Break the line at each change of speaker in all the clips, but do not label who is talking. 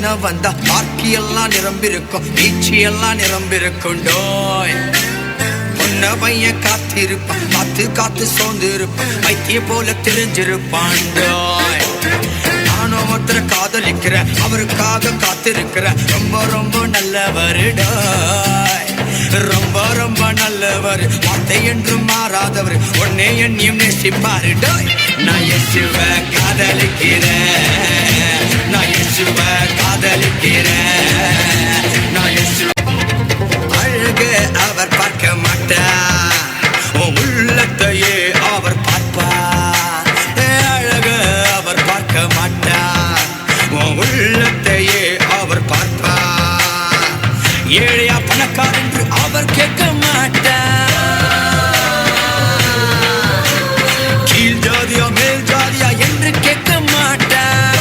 பொண்ண வந்தா பார்க்கி எல்லாம் நிரம்பிருக்கும், பீச்சி எல்லாம் நிரம்பிருக்கும். டோய் பொண்ண பையன் காத்திருப்பான், காத்து காத்து சோர்ந்து இருப்பான், வைத்திய போல தெரிஞ்சிருப்பான். டோய் நானும் ஒருத்தர காதலிக்கிற, அவருக்காக காத்திருக்கிற, ரொம்ப ரொம்ப நல்லவர். டோய் ரொம்ப ரொம்ப நல்லவர், வார்த்தை என்றும் மாறாதவர், உன்னை என்னையும் நேசிப்பாரு. டோய் நான் இயேசுவ காதலிக்கிறேன், நான் இயேசுவ காதலிக்கிறேன், நான் இயேசுவ. அழகு அவர் பார்க்க மாட்டார், உன் உள்ளத்தையே அவர் பார்ப்பார். அழகு அவர் பார்க்க மாட்டார், உன் உள்ளத்தையே அவர் பார்ப்பார். ஏழையா பணக்காரன் என்று அவர் கேட்க மாட்டார், கீழ் ஜாதியா மேல் ஜாதியா என்று கேட்க மாட்டார்.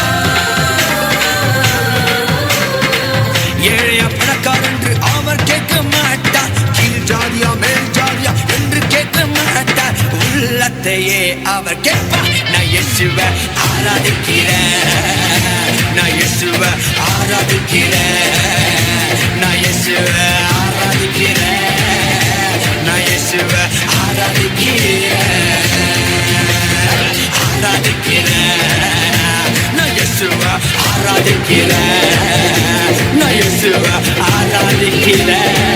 ஏழையா பணக்காரன் என்று அவர் கேட்க மாட்டார், கீழ் ஜாதியா மேல் ஜாதியா என்று கேட்க மாட்டார். உள்ளத்தையே அவர் கேட்பார். நான் இயேசுவ ஆராதிக்கிறேன், நான் இயேசுவ ஆராதிக்கிறேன், நான் இயேசுவ ஆராதிக்கிறேன், நான் இயேசுவ ஆராதிக்கிறேன், ஆராதிக்கிறேன், நான் இயேசுவ ஆராதிக்கிறேன், நான் இயேசுவ ஆராதிக்கிறேன்.